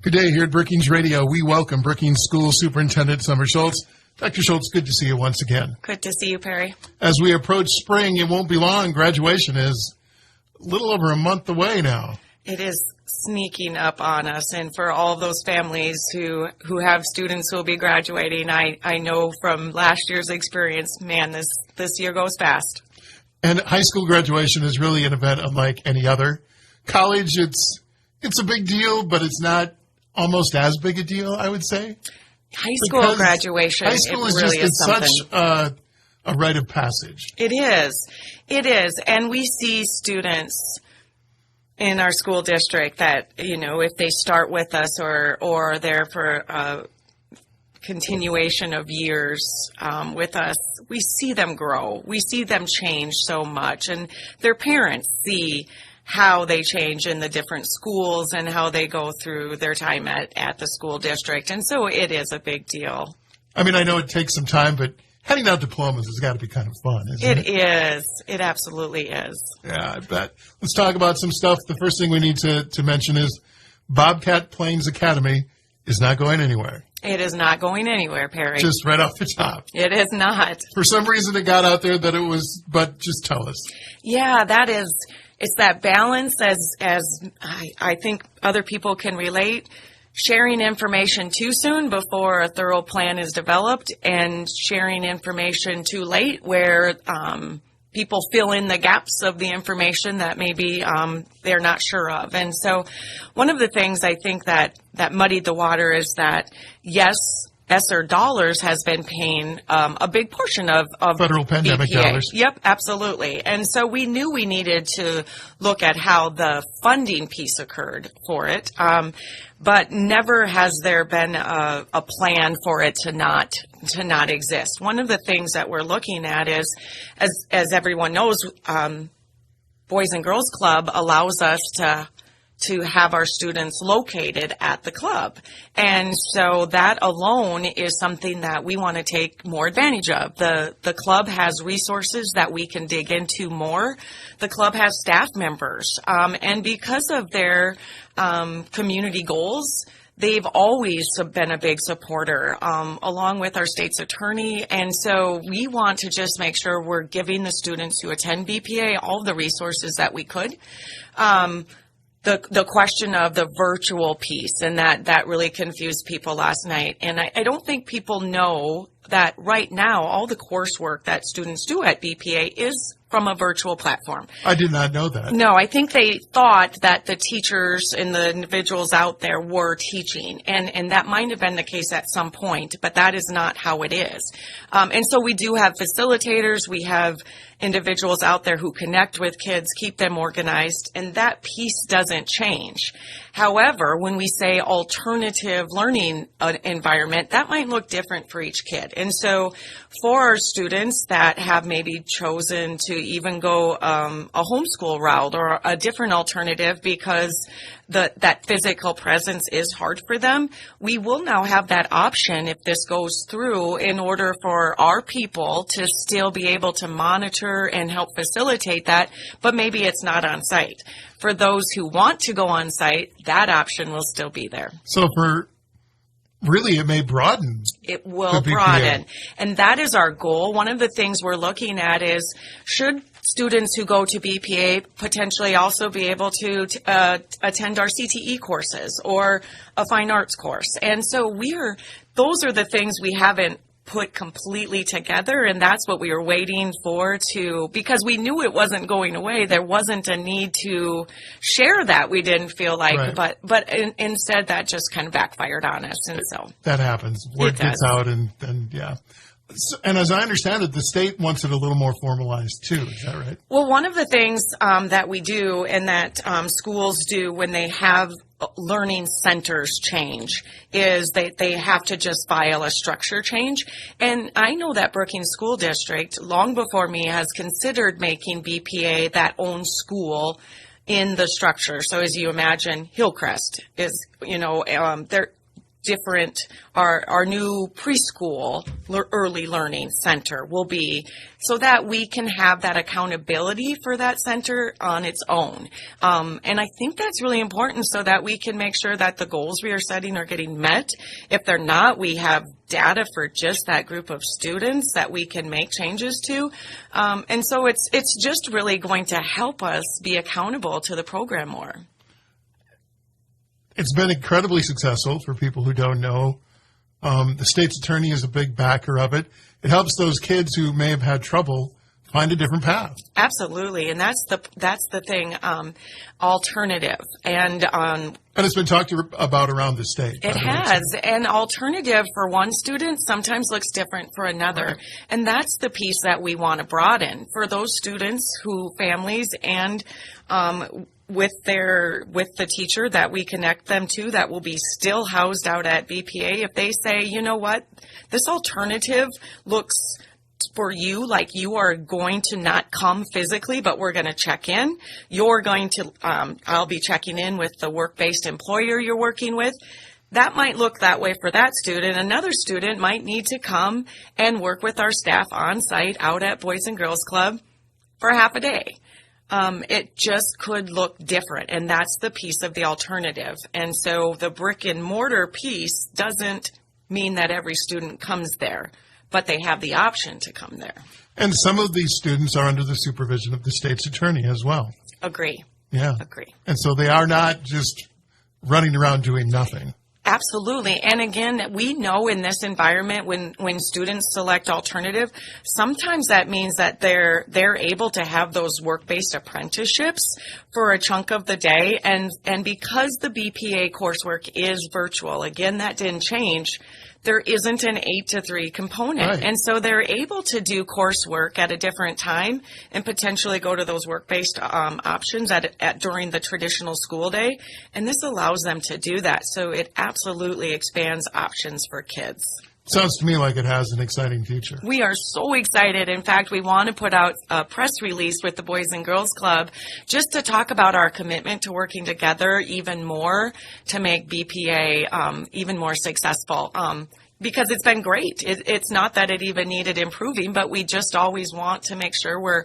Good day here at Brookings Radio. We welcome Brookings School Superintendent Summer Schultz. Dr. Schultz, good to see you once again. Good to see you, Perry. As we approach spring, it won't be long. Graduation is a little over a month away now. It is sneaking up on us, and for all of those families who have students who will be graduating, I know from last year's experience, man, this year goes fast. And high school graduation is really an event unlike any other. College, it's a big deal, but it's not almost as big a deal, I would say. High school graduation, high school it really is something. Such a rite of passage. It is, and we see students in our school district that, if they start with us or they're for a continuation of years with us, we see them grow. We see them change so much, and their parents see how they change in the different schools and how they go through their time at the school district. And so it is a big deal. I mean, I know it takes some time, but handing out diplomas has got to be kind of fun, isn't it? It is. It absolutely is. Yeah, I bet. Let's talk about some stuff. The first thing we need to mention is Bobcat Plains Academy is not going anywhere. It is not going anywhere, Perry. Just right off the top. It is not. For some reason it got out there that it was, but just tell us. Yeah, it's that balance as I think other people can relate. Sharing information too soon before a thorough plan is developed, and sharing information too late where people fill in the gaps of the information that maybe they're not sure of. And so one of the things I think that muddied the water is that, yes, ESSER dollars has been paying a big portion of federal pandemic BPA. dollars. Yep, absolutely. And so we knew we needed to look at how the funding piece occurred for it, but never has there been a plan for it to not exist. One of the things that we're looking at is, as everyone knows, Boys and Girls Club allows us to have our students located at the club. And so that alone is something that we want to take more advantage of. The club has resources that we can dig into more. The club has staff members. And because of their community goals, they've always been a big supporter, along with our state's attorney. And so we want to just make sure we're giving the students who attend BPA all the resources that we could. The question of the virtual piece, and that really confused people last night. And I don't think people know that right now all the coursework that students do at BPA is from a virtual platform. I did not know that. No, I think they thought that the teachers and the individuals out there were teaching, and that might have been the case at some point, but that is not how it is. And so we do have facilitators, we have individuals out there who connect with kids, keep them organized, and that piece doesn't change. However, when we say alternative learning environment, that might look different for each kid. And so for our students that have maybe chosen to even go a homeschool route or a different alternative because that physical presence is hard for them, we will now have that option if this goes through in order for our people to still be able to monitor and help facilitate that, but maybe it's not on site. For those who want to go on site, that option will still be there. So really, it may broaden. It will broaden. And that is our goal. One of the things we're looking at is, should students who go to BPA potentially also be able to attend our CTE courses or a fine arts course? And so those are the things we haven't put completely together, and that's what we were waiting for because we knew it wasn't going away. There wasn't a need to share that, we didn't feel like, right. but instead that just kind of backfired on us. And so that happens. Word gets out, and yeah. So, and as I understand it, the state wants it a little more formalized too. Is that right? Well, one of the things that we do and that schools do when they have learning centers change is they have to just file a structure change. And I know that Brookings School District, long before me, has considered making BPA that own school in the structure. So as you imagine, Hillcrest is, different, our new preschool early learning center will be, so that we can have that accountability for that center on its own. And I think that's really important so that we can make sure that the goals we are setting are getting met. If they're not, we have data for just that group of students that we can make changes to. And so it's just really going to help us be accountable to the program more. It's been incredibly successful for people who don't know. The state's attorney is a big backer of it. It helps those kids who may have had trouble find a different path. Absolutely, and that's the thing. Alternative, and it's been talked about around the state. It has, and alternative for one student sometimes looks different for another, right. And that's the piece that we want to broaden for those students who families and with the teacher that we connect them to that will be still housed out at BPA. If they say, you know what, this alternative looks for you like you are going to not come physically, but we're going to check in. You're going to, I'll be checking in with the work-based employer you're working with. That might look that way for that student. Another student might need to come and work with our staff on site out at Boys and Girls Club for half a day. It just could look different, and that's the piece of the alternative. And so the brick and mortar piece doesn't mean that every student comes there, but they have the option to come there. And some of these students are under the supervision of the state's attorney as well. Agree. Yeah. Agree. And so they are not just running around doing nothing. Absolutely. And again, we know in this environment when students select alternative, sometimes that means that they're able to have those work-based apprenticeships for a chunk of the day. And because the BPA coursework is virtual, again, that didn't change. There isn't an 8 to 3 component. Right. And so they're able to do coursework at a different time and potentially go to those work-based options during the traditional school day. And this allows them to do that. So it absolutely expands options for kids. Sounds to me like it has an exciting future. We are so excited. In fact, we want to put out a press release with the Boys and Girls Club just to talk about our commitment to working together even more to make BPA even more successful. Because it's been great. It's not that it even needed improving, but we just always want to make sure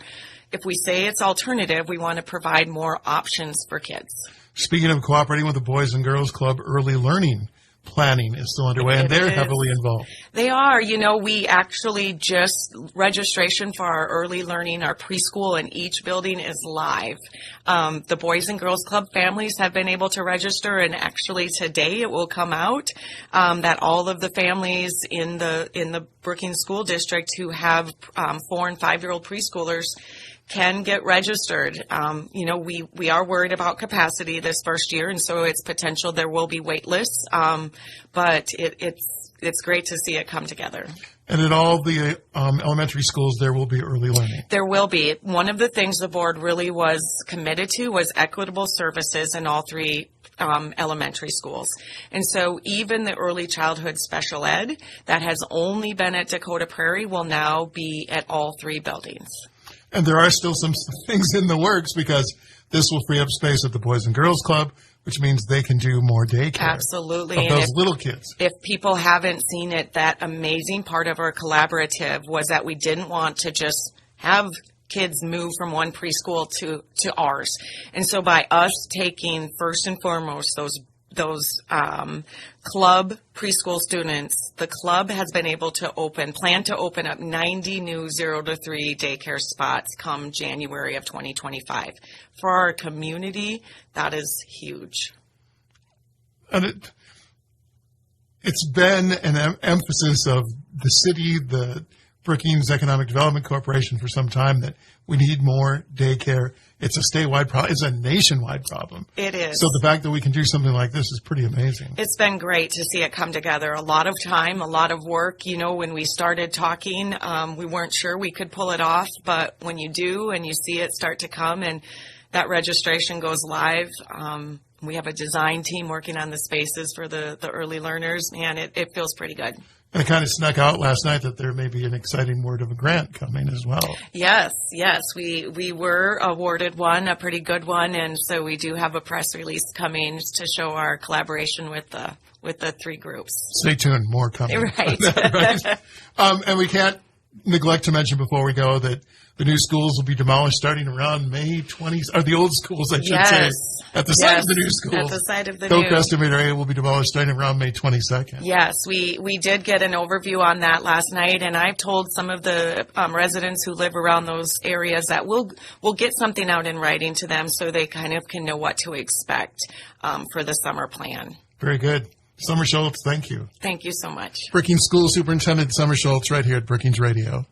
if we say it's alternative, we want to provide more options for kids. Speaking of cooperating with the Boys and Girls Club, early learning planning is still underway, and they're heavily involved. They are. You know, we actually just registration for our early learning, our preschool in each building is live. The Boys and Girls Club families have been able to register, and actually today it will come out that all of the families in the Brookings School District who have 4 and 5-year-old preschoolers can get registered. You know, we are worried about capacity this first year, and so it's potential there will be wait lists, but it's great to see it come together. And at all the elementary schools, there will be early learning. There will be. One of the things the board really was committed to was equitable services in all 3 elementary schools. And so even the early childhood special ed that has only been at Dakota Prairie will now be at all 3 buildings. And there are still some things in the works because this will free up space at the Boys and Girls Club, which means they can do more daycare. Absolutely. Of those little kids. If people haven't seen it, that amazing part of our collaborative was that we didn't want to just have kids move from one preschool to ours. And so by us taking first and foremost those club preschool students, the club has been able to plan to open up 90 new 0 to 3 daycare spots come January of 2025. For our community, that is huge. And it's been an emphasis of the city, the Brookings Economic Development Corporation for some time that we need more daycare. It's a statewide problem. It's a nationwide problem. It is. So the fact that we can do something like this is pretty amazing. It's been great to see it come together. A lot of time, a lot of work. You know, when we started talking, we weren't sure we could pull it off. But when you do and you see it start to come and that registration goes live, We have a design team working on the spaces for the early learners, and it feels pretty good. And it kind of snuck out last night that there may be an exciting word of a grant coming as well. Yes. We were awarded one, a pretty good one, and so we do have a press release coming to show our collaboration with the three groups. Stay tuned, more coming. Right. Right. And we can't neglect to mention before we go that the new schools will be demolished starting around May 20th, or the old schools, I should say, at the site of the new schools. At the site of the new. Hillcrest area will be demolished starting around May 22nd. Yes, we did get an overview on that last night, and I've told some of the residents who live around those areas that we'll get something out in writing to them so they kind of can know what to expect for the summer plan. Very good. Summer Schultz, thank you. Thank you so much. Brookings School Superintendent Summer Schultz right here at Brookings Radio.